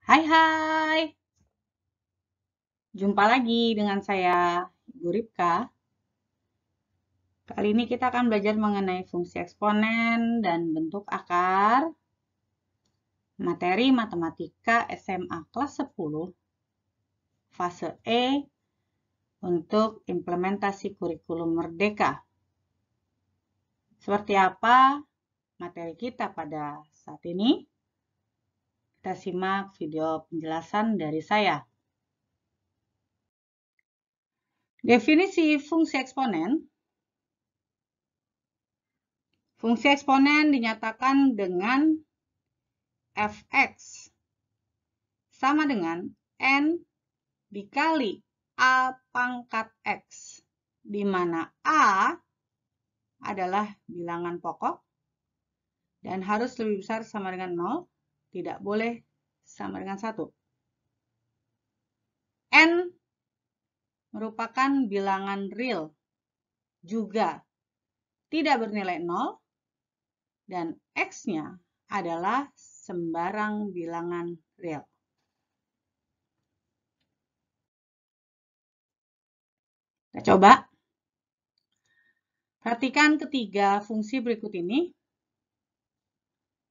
Hai hai, jumpa lagi dengan saya, Ibu Ripka. Kali ini kita akan belajar mengenai fungsi eksponen dan bentuk akar, materi matematika SMA kelas 10, fase E, untuk implementasi kurikulum merdeka. Seperti apa materi kita pada saat ini? Kita simak video penjelasan dari saya. Definisi fungsi eksponen. Fungsi eksponen dinyatakan dengan fx sama dengan n dikali a pangkat x, di mana a adalah bilangan pokok dan harus lebih besar sama dengan 0, tidak boleh sama dengan 1. N merupakan bilangan real, juga tidak bernilai 0, dan x-nya adalah sembarang bilangan real. Kita coba. Perhatikan ketiga fungsi berikut ini.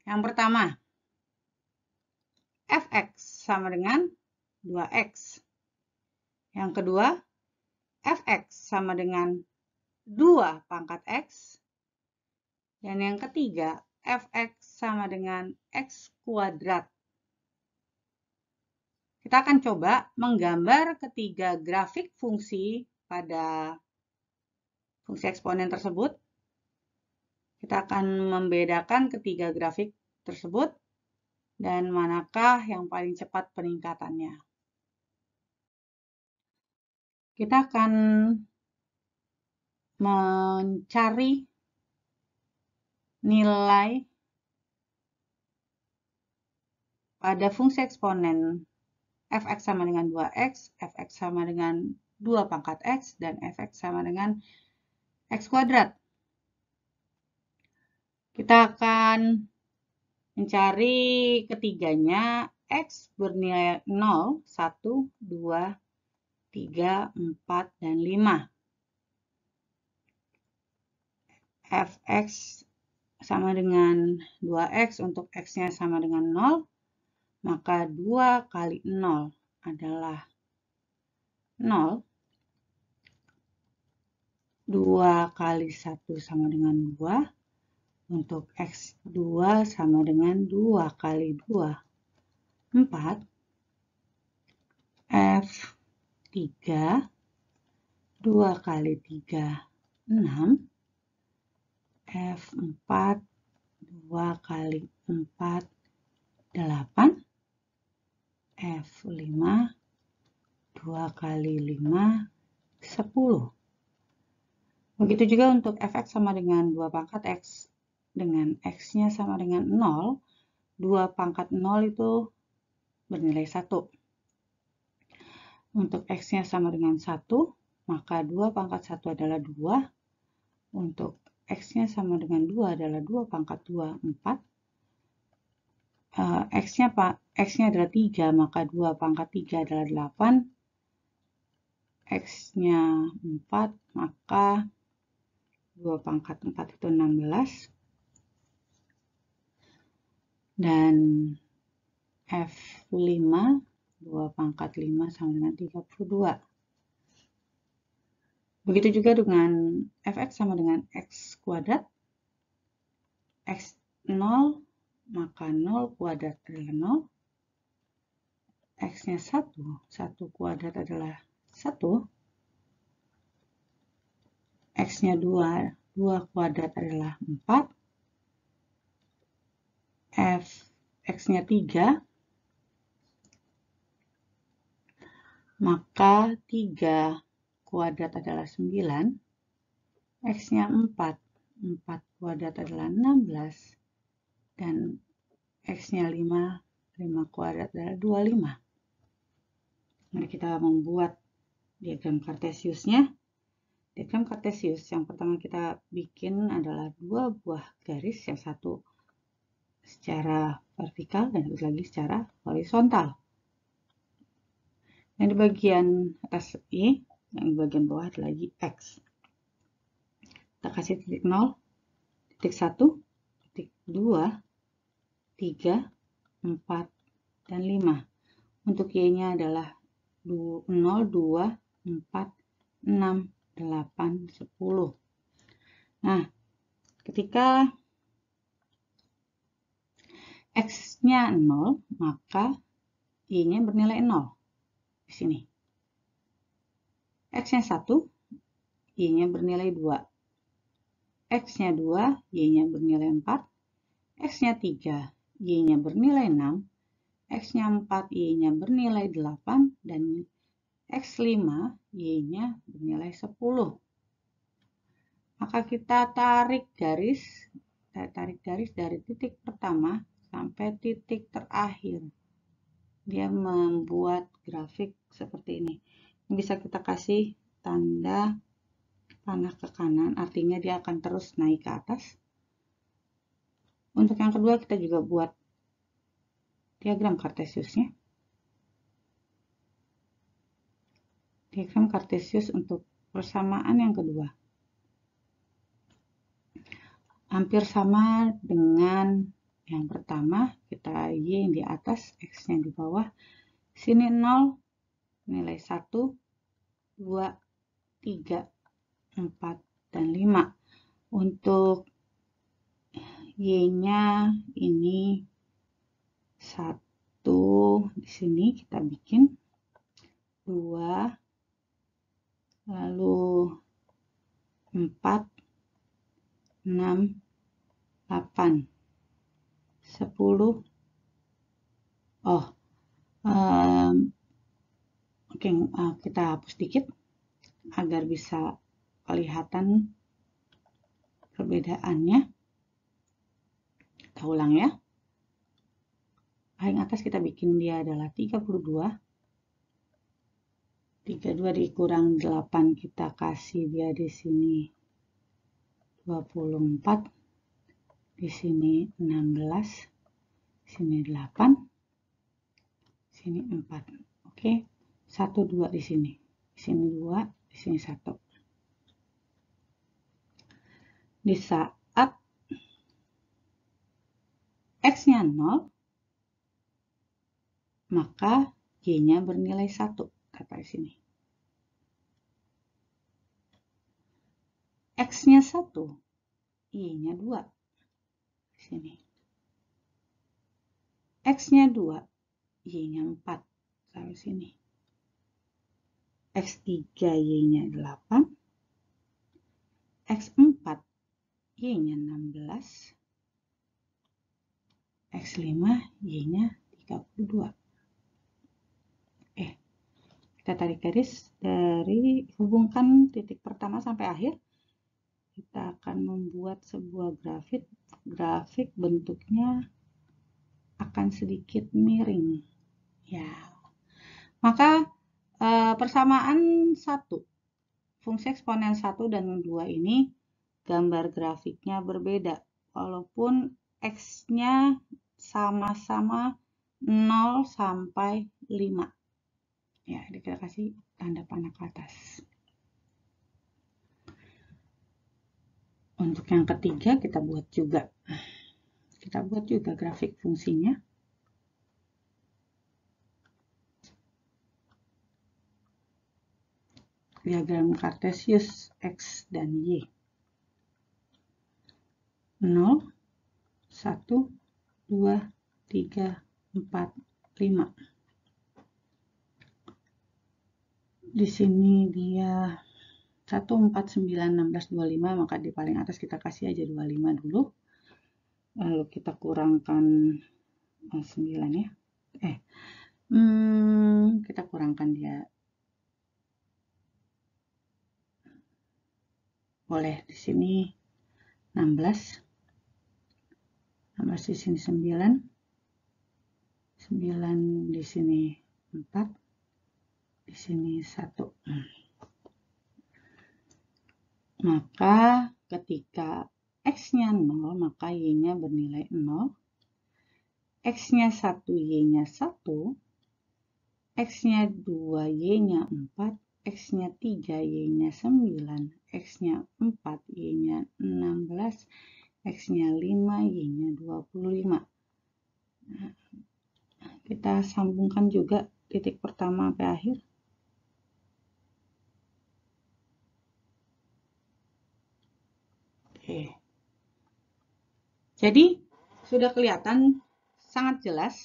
Yang pertama, fx sama dengan 2x. Yang kedua, fx sama dengan 2 pangkat x. Dan yang ketiga, fx sama dengan x kuadrat. Kita akan coba menggambar ketiga grafik fungsi pada fungsi eksponen tersebut. Kita akan membedakan ketiga grafik tersebut dan manakah yang paling cepat peningkatannya. Kita akan mencari nilai pada fungsi eksponen fx sama dengan 2x, fx sama dengan 2 pangkat x, dan fx sama dengan x kuadrat. Kita akan mencari ketiganya. X bernilai 0, 1, 2, 3, 4, dan 5. Fx sama dengan 2x untuk x-nya sama dengan 0, maka 2 kali 0 adalah 0. 2 kali 1 sama dengan 2. Untuk x2 sama dengan 2 kali 2, 4. F3, 2 kali 3, 6. F4, 2 kali 4, 8. F5, 2 kali 5, 10. Begitu juga untuk fx sama dengan 2 pangkat x dengan x-nya sama dengan 0. 2 pangkat 0 itu bernilai 1. Untuk x-nya sama dengan 1, maka 2 pangkat 1 adalah 2. Untuk x-nya sama dengan 2 adalah 2 pangkat 2, 4. X-nya adalah 3, maka 2 pangkat 3 adalah 8. X-nya 4, maka 2 pangkat 4 itu 16. Dan F5, 2 pangkat 5 sama dengan 32. Begitu juga dengan fx sama dengan x kuadrat. X 0, maka 0 kuadrat adalah 0. X-nya 1, 1 kuadrat adalah 1. X-nya 2, 2 kuadrat adalah 4. X-nya 3, maka 3 kuadrat adalah 9. X-nya 4, 4 kuadrat adalah 16. Dan X-nya 5, 5 kuadrat adalah 25. Mari kita membuat diagram kartesiusnya. Diagram kartesius yang pertama kita bikin adalah 2 buah garis, yang satu secara vertikal dan satu lagi secara horizontal. Yang di bagian atas Y, yang di bagian bawah ada lagi X. Kita kasih titik 0, titik 1, titik 2, 3, 4, dan 5. Untuk Y-nya adalah 0, 2, 4, 6, 8, 10. Nah, ketika X-nya 0, maka Y-nya bernilai 0. Di sini. X-nya 1, Y-nya bernilai 2. X-nya 2, Y-nya bernilai 4. X-nya 3, Y-nya bernilai 6. X-nya 4, Y-nya bernilai 8. Dan X5, Y-nya bernilai 10. Maka kita tarik garis dari titik pertama sampai titik terakhir. Dia membuat grafik seperti ini. Bisa kita kasih tanda panah ke kanan, artinya dia akan terus naik ke atas. Untuk yang kedua kita juga buat diagram Cartesiusnya. Diagram Cartesius untuk persamaan yang kedua. Hampir sama dengan yang pertama, kita Y yang di atas, X-nya di bawah. Sini 0, nilai 1, 2, 3, 4, dan 5. Untuk Y-nya ini 1, di sini kita bikin 2, lalu 4, 6, 8, 10. Oke, kita hapus dikit agar bisa kelihatan perbedaannya. Kita ulang ya. Paling atas kita bikin dia adalah 32. 32 dikurang 8 kita kasih dia di sini 24. Di sini 16. Sini 8. Sini 4. Oke. 1 2 di sini. Di sini 2, di sini 1. Di saat X-nya 0, maka Y-nya bernilai 1, kata di sini. X-nya 1, Y-nya 2, di sini. X-nya 2, Y-nya 4, sampai sini. X3, Y-nya 8. X4, Y-nya 16. X5, Y-nya 32. Kita tarik garis dari hubungkan titik pertama sampai akhir. Kita akan membuat sebuah grafik bentuknya akan sedikit miring. Ya. Maka persamaan 1, fungsi eksponen 1 dan 2 ini gambar grafiknya berbeda. Walaupun X-nya sama-sama 0 sampai 5. Ya, kita kasih tanda panah ke atas. Untuk yang ketiga kita buat juga grafik fungsinya. Diagram Cartesius X dan Y. 0, 1, 2, 3, 4, 5. Di sini dia 1, 4, 9, 16, 25, maka di paling atas kita kasih aja 25 dulu. Lalu kita kurangkan 9 ya. Kita kurangkan dia. Boleh di sini 16. 16 di sini 9. 9 di sini 4. Di sini 1. Maka ketika X-nya 0, maka Y-nya bernilai 0. X-nya 1, Y-nya 1, X-nya 2, Y-nya 4, X-nya 3, Y-nya 9, X-nya 4, Y-nya 16, X-nya 5, Y-nya 25. Nah, kita sambungkan juga titik pertama sampai akhir. Oke. Jadi, sudah kelihatan sangat jelas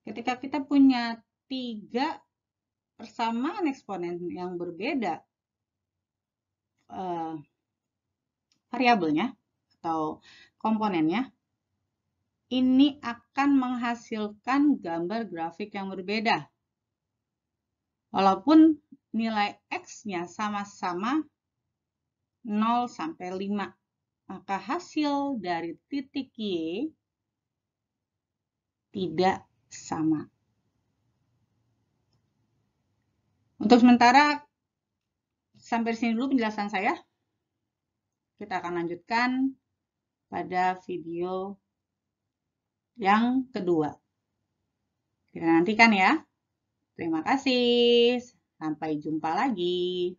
ketika kita punya 3 persamaan eksponen yang berbeda variabelnya atau komponennya, ini akan menghasilkan gambar grafik yang berbeda. Walaupun nilai X-nya sama-sama 0 sampai 5, maka hasil dari titik Y tidak sama. Untuk sementara, sampai sini dulu penjelasan saya. Kita akan lanjutkan pada video yang kedua. Kita nantikan ya. Terima kasih. Sampai jumpa lagi.